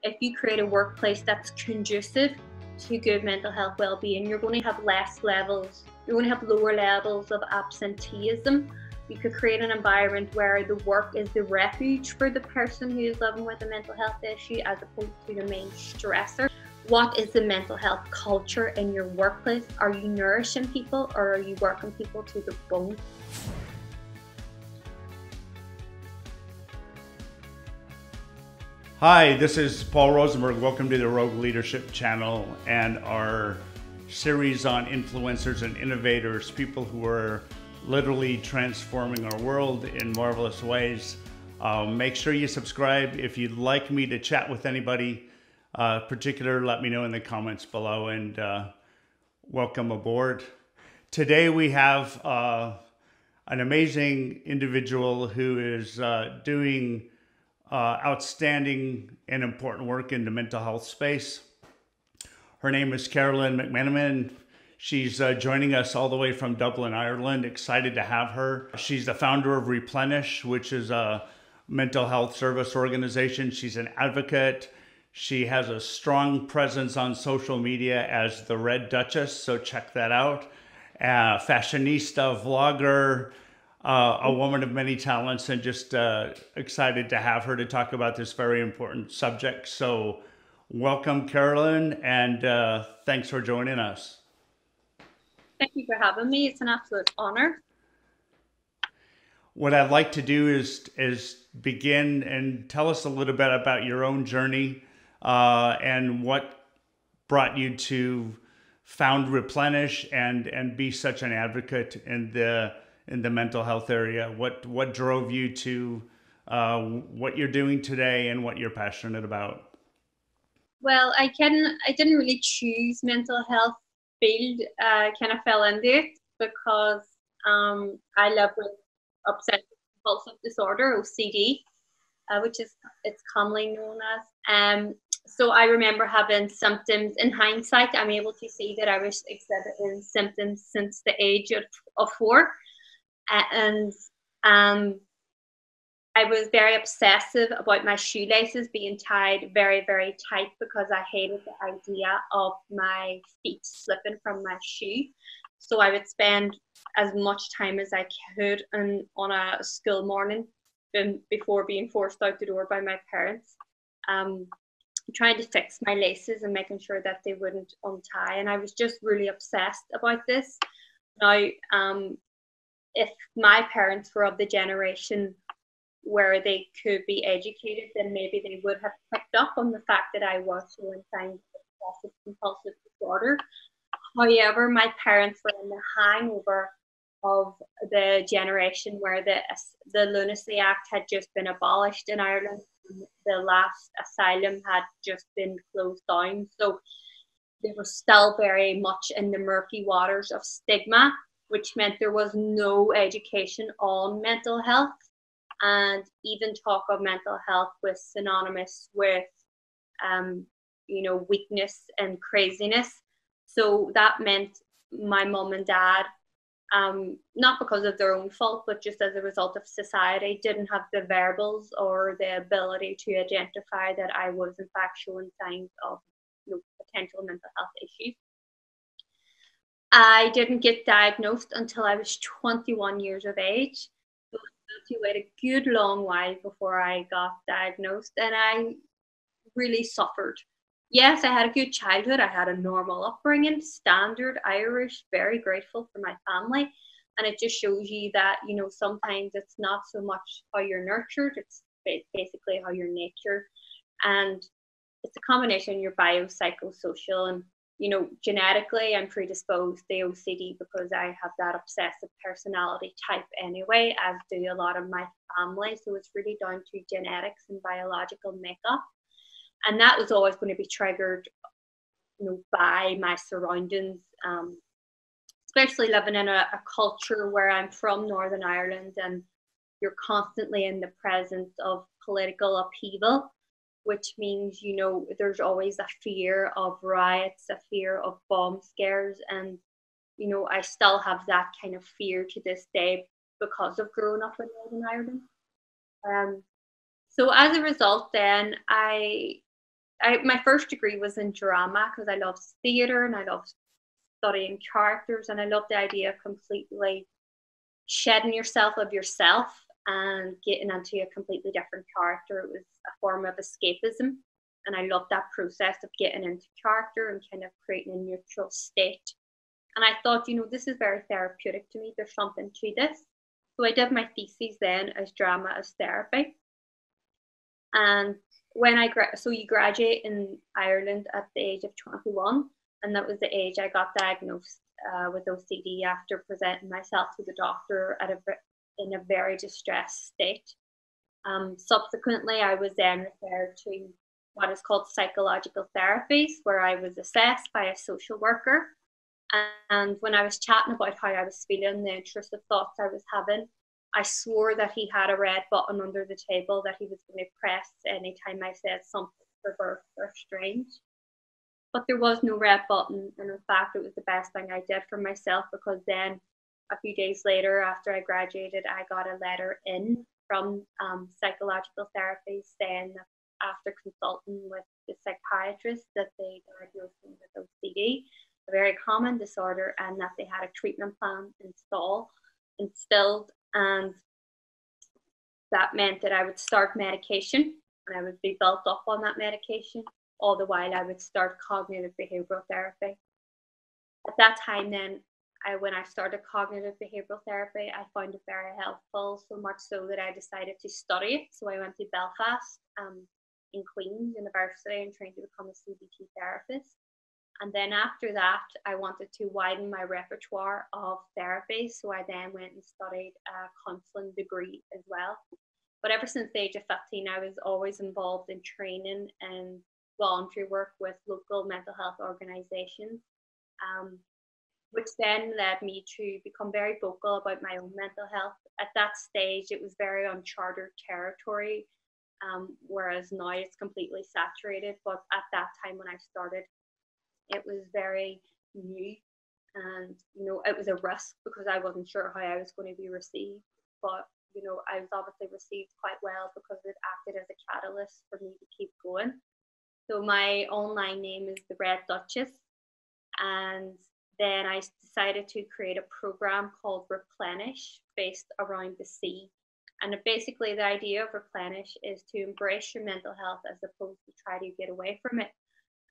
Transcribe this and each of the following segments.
if you create a workplace that's conducive to good mental health well-being, you're going to have lower levels of absenteeism. You could create an environment where the work is the refuge for the person who is living with a mental health issue as opposed to the main stressor. What is the mental health culture in your workplace? Are you nourishing people, or are you working people to the bone? Hi, this is Paul Rosenberg. Welcome to the Rogue Leadership channel and our series on influencers and innovators, people who are literally transforming our world in marvelous ways. Make sure you subscribe. If you'd like me to chat with anybody particular, let me know in the comments below, and welcome aboard. Today we have an amazing individual who is doing outstanding and important work in the mental health space. Her name is Carolyn McMenamin. She's joining us all the way from Dublin, Ireland. Excited to have her. She's the founder of Replenish, which is a mental health service organization. She's an advocate. She has a strong presence on social media as the Red Duchess, so check that out. Fashionista, vlogger, a woman of many talents, and just excited to have her to talk about this very important subject. So welcome, Carolyn, and thanks for joining us. Thank you for having me. It's an absolute honor. What I'd like to do is begin and tell us a little bit about your own journey and what brought you to found Replenish and be such an advocate in the mental health area. What drove you to what you're doing today and what you're passionate about? Well, I didn't really choose mental health field. I kind of fell into it because I live with obsessive compulsive disorder, OCD, which is it's commonly known as. So I remember having symptoms. In hindsight, I'm able to see that I was exhibiting symptoms since the age of 4. And I was very obsessive about my shoelaces being tied very, very tight because I hated the idea of my feet slipping from my shoe. So I would spend as much time as I could on a school morning before being forced out the door by my parents, trying to fix my laces and making sure that they wouldn't untie. And I was just really obsessed about this. Now, if my parents were of the generation where they could be educated, then maybe they would have picked up on the fact that I was showing signs of obsessive compulsive disorder. However, my parents were in the hangover of the generation where the Lunacy Act had just been abolished in Ireland. The last asylum had just been closed down. So they were still very much in the murky waters of stigma, which meant there was no education on mental health. And even talk of mental health was synonymous with, weakness and craziness. So that meant my mum and dad, not because of their own fault, but just as a result of society, didn't have the verbals or the ability to identify that I was in fact showing signs of potential mental health issues. I didn't get diagnosed until I was 21 years of age. So I waited a good long while before I got diagnosed, and I really suffered. Yes, I had a good childhood. I had a normal upbringing, standard Irish, very grateful for my family. And it just shows you that, sometimes it's not so much how you're nurtured, it's basically how you're natured. And it's a combination of your biopsychosocial and, genetically I'm predisposed to OCD because I have that obsessive personality type anyway, as do a lot of my family. So it's really down to genetics and biological makeup. And that was always going to be triggered, by my surroundings, especially living in a culture where I'm from, Northern Ireland, and you're constantly in the presence of political upheaval, which means, there's always a fear of riots, a fear of bomb scares. And, I still have that kind of fear to this day because of growing up in Northern Ireland. So as a result, then I my first degree was in drama because I loved theatre and I loved studying characters, and I loved the idea of completely shedding yourself of yourself and getting into a completely different character. It was a form of escapism, and I loved that process of getting into character and kind of creating a neutral state. And I thought, this is very therapeutic to me. There's something to this. So I did my thesis then as drama as therapy. And when you graduate in Ireland at the age of 21, and that was the age I got diagnosed with OCD after presenting myself to the doctor in a very distressed state. Subsequently, I was then referred to what is called psychological therapies, where I was assessed by a social worker. And when I was chatting about how I was feeling, the intrusive thoughts I was having, I swore that he had a red button under the table that he was going to press anytime I said something perverse or strange. But there was no red button, and in fact, it was the best thing I did for myself, because then a few days later, after I graduated, I got a letter in from psychological therapy saying that after consulting with the psychiatrist that they diagnosed me with OCD, a very common disorder, and that they had a treatment plan instilled, and that meant that I would start medication and I would be built up on that medication. All the while I would start cognitive behavioral therapy. At that time then, when I started cognitive behavioral therapy, I found it very helpful, so much so that I decided to study it. So I went to Belfast in Queen's University and trained to become a CBT therapist. And then after that, I wanted to widen my repertoire of therapy. So I then went and studied a counselling degree as well. But ever since the age of 15, I was always involved in training and voluntary work with local mental health organisations, which then led me to become very vocal about my own mental health. At that stage, it was very uncharted territory, whereas now it's completely saturated. But at that time when I started, it was very new, and it was a risk because I wasn't sure how I was going to be received. But I was obviously received quite well because it acted as a catalyst for me to keep going. So my online name is the Red Duchess, and then I decided to create a program called Replenish based around the sea. And basically the idea of Replenish is to embrace your mental health as opposed to try to get away from it.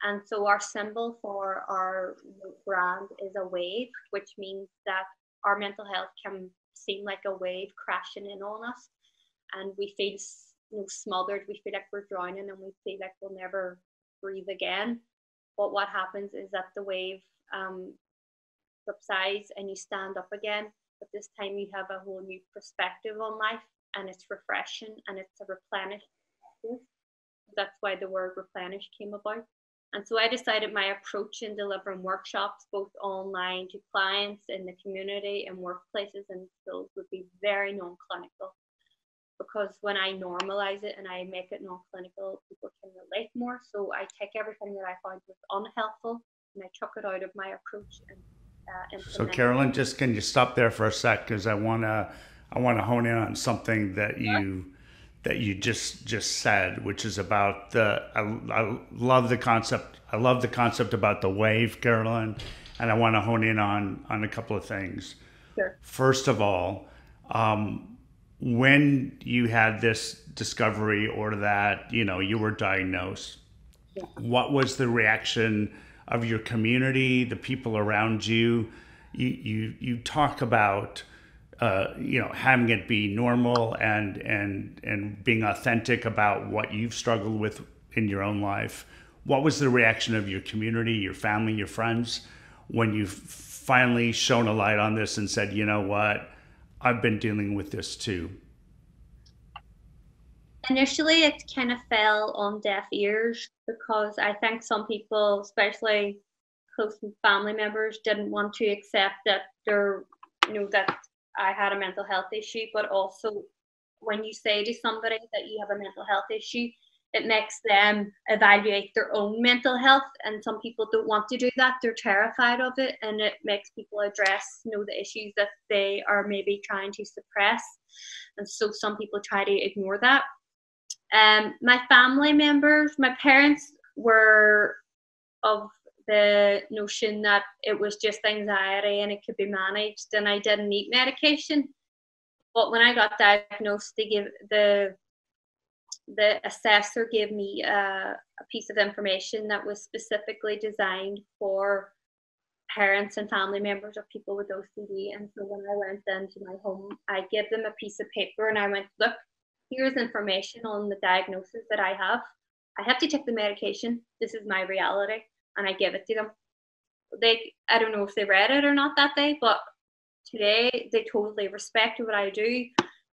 And so our symbol for our brand is a wave, which means that our mental health can seem like a wave crashing in on us, and we feel smothered, we feel like we're drowning, and we feel like we'll never breathe again. But what happens is that the wave subsides and you stand up again, but this time you have a whole new perspective on life, and it's refreshing and it's a replenish. That's why the word replenish came about. And so I decided my approach in delivering workshops, both online to clients in the community and workplaces and schools, would be very non-clinical. Because when I normalize it and I make it non-clinical, people can relate more. So I take everything that I found was unhelpful and I took it out of my approach and So Carolyn, can you stop there for a sec? Because I wanna hone in on something that you just said, which is about I love the concept. I love the concept about the wave, Carolyn, and I want to hone in on a couple of things. Sure. First of all, when you had this discovery or that you were diagnosed, what was the reaction of your community, the people around you? You talk about having it be normal and being authentic about what you've struggled with in your own life. What was the reaction of your community, your family, your friends, when you finally shone a light on this and said, you know what, I've been dealing with this too? Initially, it kind of fell on deaf ears because I think some people, especially close family members, didn't want to accept that that I had a mental health issue. But also, when you say to somebody that you have a mental health issue, it makes them evaluate their own mental health. And some people don't want to do that. They're terrified of it. And it makes people address, the issues that they are maybe trying to suppress. And so some people try to ignore that. My family members, my parents, were of the notion that it was just anxiety and it could be managed and I didn't need medication. But when I got diagnosed, the assessor gave me a piece of information that was specifically designed for parents and family members of people with OCD. And so when I went into my home, I gave them a piece of paper and I went, look, here's information on the diagnosis that I have. I have to take the medication. This is my reality. And I gave it to them. I don't know if they read it or not that day, but today they totally respect what I do.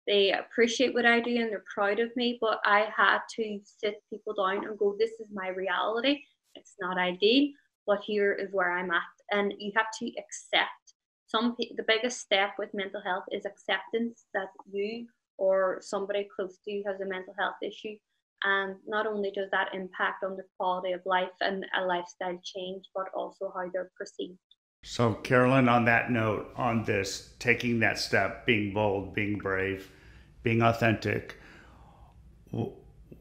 They appreciate what I do and they're proud of me. But I had to sit people down and go, this is my reality. It's not ideal, but here is where I'm at. And you have to accept the biggest step with mental health is acceptance that you or somebody close to you has a mental health issue. And not only does that impact on the quality of life and a lifestyle change, but also how they're perceived. So, Carolyn, on that note, on this, taking that step, being bold, being brave, being authentic,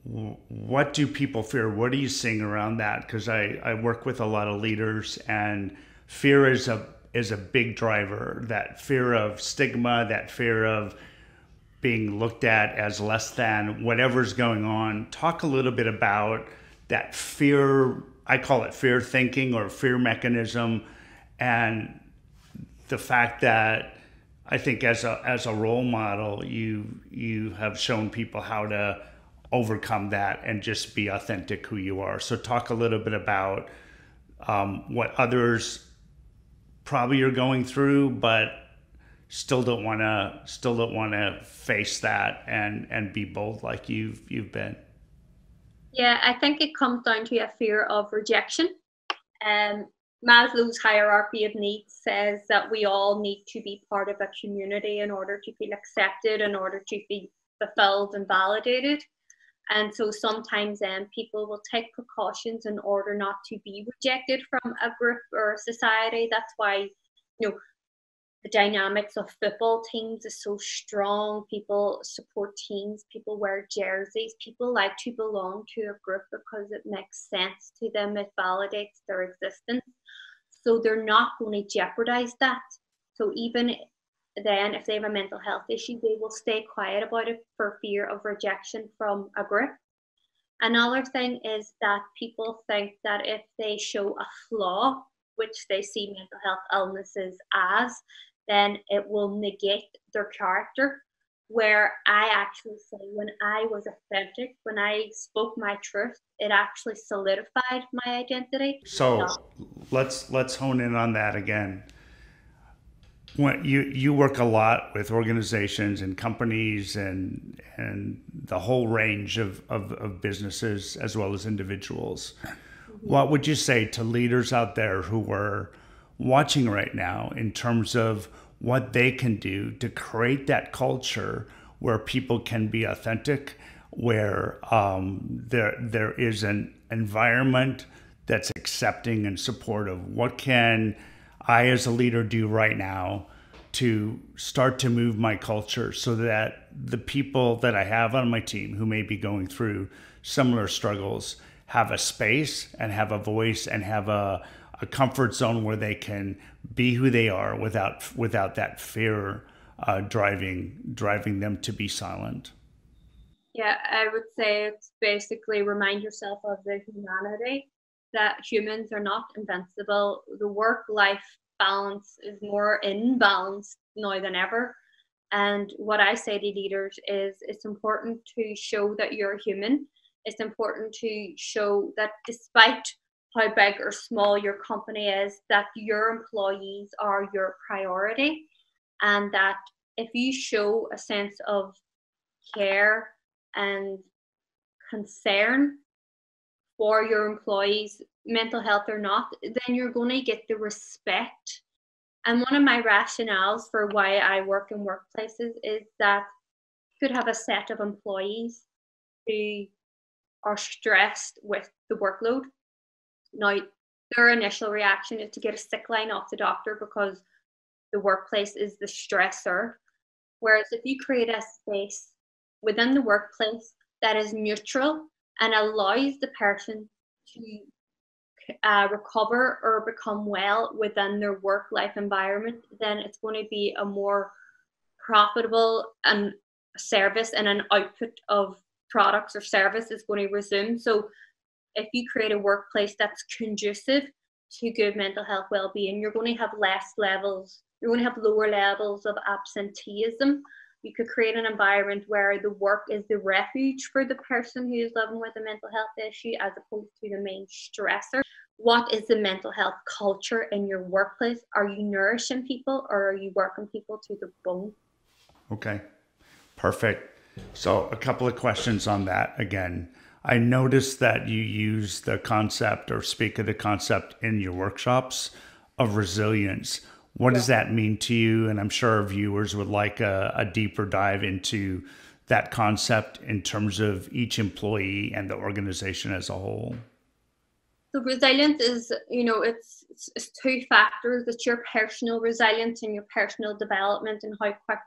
what do people fear? What are you seeing around that? Because I work with a lot of leaders, and fear is a big driver. That fear of stigma, that fear of being looked at as less than, whatever's going on. Talk a little bit about that fear. I call it fear thinking or fear mechanism, and the fact that I think as a role model, you have shown people how to overcome that and just be authentic who you are. So talk a little bit about what others probably are going through, but still don't want to face that and be bold like you've been. Yeah, I think it comes down to a fear of rejection. Maslow's hierarchy of needs says that we all need to be part of a community in order to feel accepted, in order to be fulfilled and validated. And so sometimes people will take precautions in order not to be rejected from a group or a society. That's why, the dynamics of football teams is so strong. People support teams, people wear jerseys, people like to belong to a group because it makes sense to them, it validates their existence. So they're not going to jeopardize that. So even then, if they have a mental health issue, they will stay quiet about it for fear of rejection from a group. Another thing is that people think that if they show a flaw, which they see mental health illnesses as, then it will negate their character. Where I actually say, when I was authentic, when I spoke my truth, it actually solidified my identity. So let's hone in on that again. When you work a lot with organizations and companies and the whole range of businesses as well as individuals. Mm-hmm. What would you say to leaders out there who are watching right now in terms of what they can do to create that culture where people can be authentic, where there is an environment that's accepting and supportive? What can I as a leader do right now to start to move my culture so that the people that I have on my team who may be going through similar struggles have a space and have a voice and have a comfort zone where they can be who they are without that fear driving them to be silent? Yeah, I would say it's basically remind yourself of the humanity, that humans are not invincible. The work-life balance is more in balance now than ever. And what I say to leaders is it's important to show that you're human. It's important to show that despite how big or small your company is, that your employees are your priority, and that if you show a sense of care and concern for your employees, mental health or not, then you're going to get the respect. And one of my rationales for why I work in workplaces is that you could have a set of employees who are stressed with the workload. Now, their initial reaction is to get a sick line off the doctor because the workplace is the stressor. Whereas if you create a space within the workplace that is neutral and allows the person to recover or become well within their work-life environment, then it's going to be a more profitable and service, and an output of products or service is going to resume. So if you create a workplace that's conducive to good mental health well-being, you're going to have you're going to have lower levels of absenteeism. You could create an environment where the work is the refuge for the person who is living with a mental health issue, as opposed to the main stressor. What is the mental health culture in your workplace? Are you nourishing people, or are you working people to the bone? Okay, perfect. So a couple of questions on that again. I noticed that you use the concept or speak of the concept in your workshops of resilience. What does that mean to you? And I'm sure our viewers would like a deeper dive into that concept in terms of each employee and the organization as a whole. So resilience is, it's two factors. It's your personal resilience and your personal development, and how quick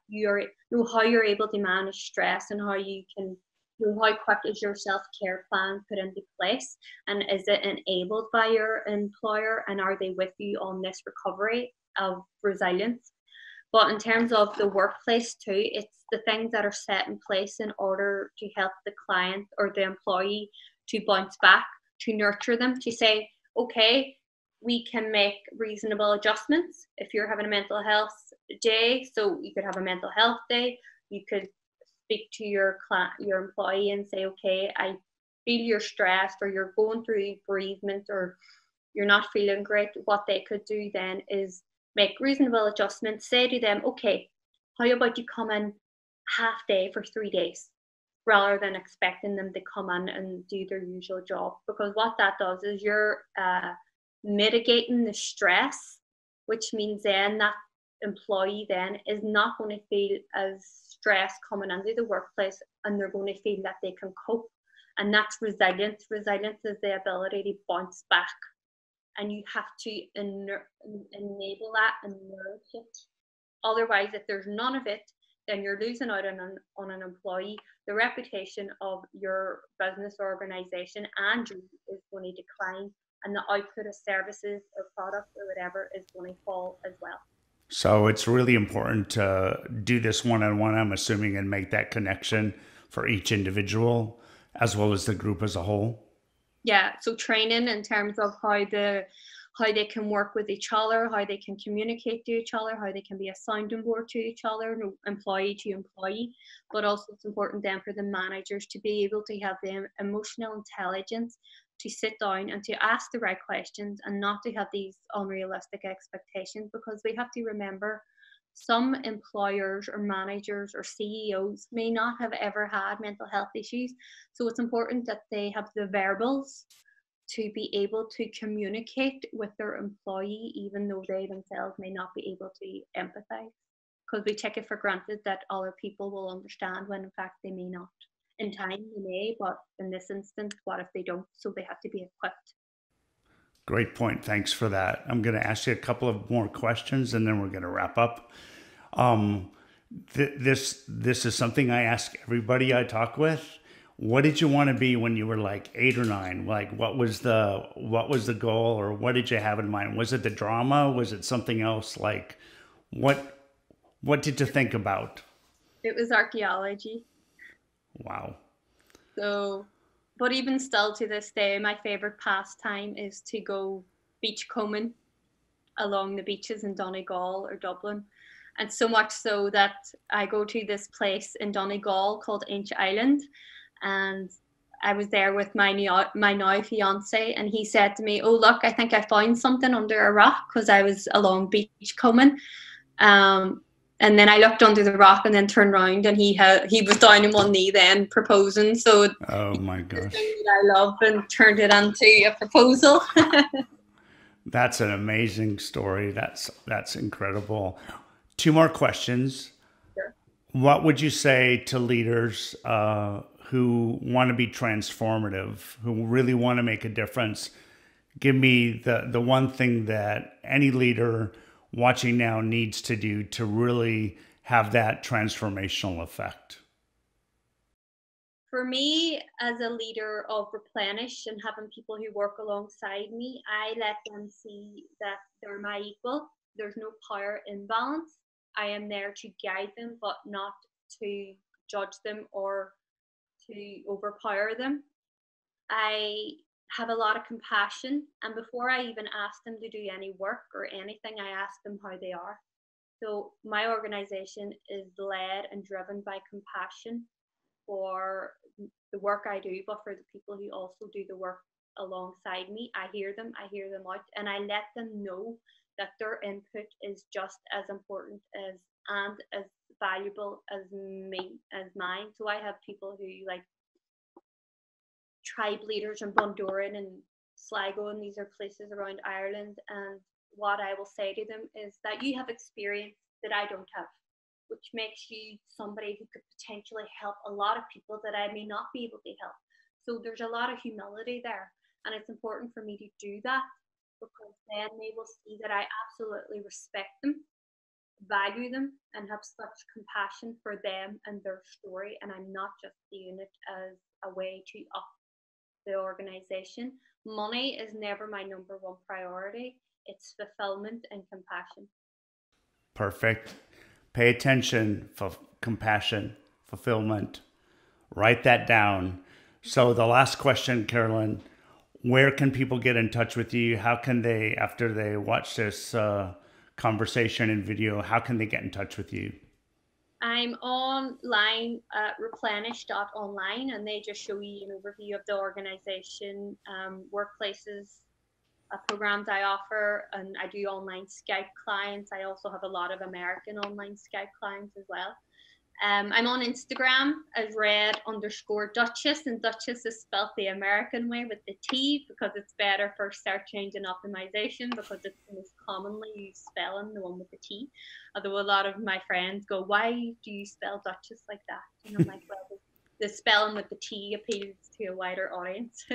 how you're able to manage stress, and how you can, how quick is your self-care plan put into place, and is it enabled by your employer, and are they with you on this recovery of resilience? But in terms of the workplace too, it's the things that are set in place in order to help the client or the employee to bounce back, to nurture them, to say, okay, we can make reasonable adjustments. If you're having a mental health day, so you could have a mental health day, you could speak to your employee and say, okay, I feel you're stressed, or you're going through bereavement, or you're not feeling great. What they could do then is make reasonable adjustments. Say to them, okay, how about you come in half day for 3 days, rather than expecting them to come in and do their usual job. Because what that does is you're mitigating the stress, which means then that employee then is not going to feel as stressed coming into the workplace, and they're going to feel that they can cope. And that's resilience. Resilience is the ability to bounce back, and you have to enable that and nourish it. Otherwise, if there's none of it, then you're losing out on an employee. The reputation of your business organization and you is going to decline, and the output of services or products or whatever is going to fall as well. So it's really important to do this one-on-one, I'm assuming, and make that connection for each individual as well as the group as a whole. Yeah, so training in terms of how they can work with each other, how they can communicate to each other, how they can be a sounding board to each other, employee to employee. But also it's important then for the managers to be able to have the emotional intelligence to sit down and to ask the right questions, and not to have these unrealistic expectations, because we have to remember some employers or managers or CEOs may not have ever had mental health issues. So it's important that they have the verbals to be able to communicate with their employee, even though they themselves may not be able to empathize, because we take it for granted that other people will understand, when in fact they may not. In time they may, but in this instance, what if they don't? So they have to be equipped. Great point. Thanks for that. I'm going to ask you a couple of more questions, and then we're going to wrap up. This is something I ask everybody I talk with. What did you want to be when you were like 8 or 9? Like, what was the goal, or what did you have in mind? Was it the drama? Was it something else? Like, what did you think about? It was archaeology. Wow. So, but even still to this day, my favorite pastime is to go beachcombing along the beaches in Donegal or Dublin. And so much so that I go to this place in Donegal called Inch Island, and I was there with my now fiance, and he said to me, "Oh look, I think I found something under a rock," because I was along beachcombing. And then I looked under the rock and then turned around, and he was down on one knee then proposing. So oh my gosh, that I love, and turned it into a proposal. That's an amazing story. That's incredible. 2 more questions. Sure. What would you say to leaders who want to be transformative, who really want to make a difference? Give me the one thing that any leader watching now needs to do to really have that transformational effect. For me, as a leader of Replenish and having people who work alongside me, I let them see that they're my equal. There's no power imbalance. I am there to guide them, but not to judge them or to overpower them. I have a lot of compassion, and before I even ask them to do any work or anything, I ask them how they are. So my organization is led and driven by compassion for the work I do, but for the people who also do the work alongside me. I hear them out, and I let them know that their input is just as important and as valuable as mine. So I have people who, like, tribe leaders in Bundoran and Sligo, and these are places around Ireland, and what I will say to them is that you have experience that I don't have, which makes you somebody who could potentially help a lot of people that I may not be able to help. So there's a lot of humility there, and it's important for me to do that, because then they will see that I absolutely respect them, value them, and have such compassion for them and their story, and I'm not just doing it as a way to up the organization. Money is never my number one priority. It's fulfillment and compassion. Perfect. Pay attention for compassion, fulfillment. Write that down. So the last question, Carolyn, where can people get in touch with you? How can they, after they watch this conversation and video, how can they get in touch with you? I'm online at replenish.online, and they just show you an overview of the organization, workplaces, programs I offer, and I do online Skype clients. I also have a lot of American online Skype clients as well. I'm on Instagram as red_Duchess, and Duchess is spelled the American way with the T, because it's better for search engine optimization, because it's the most commonly used spelling, the one with the T. Although a lot of my friends go, why do you spell Duchess like that? And I'm like, well, the spelling with the T appeals to a wider audience.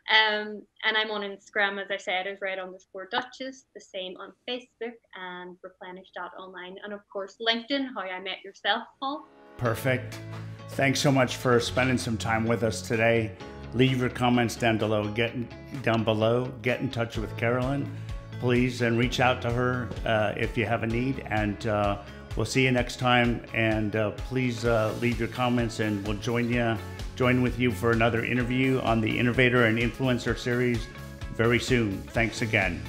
And I'm on Instagram, as I said, as red_Duchess, the same on Facebook and replenish.online. And of course, LinkedIn, how I met yourself, Paul. Perfect. Thanks so much for spending some time with us today. Leave your comments down below. Get in touch with Carolyn, please, and reach out to her if you have a need. And we'll see you next time, and please leave your comments, and we'll join with you for another interview on the Innovator and Influencer series very soon. Thanks again.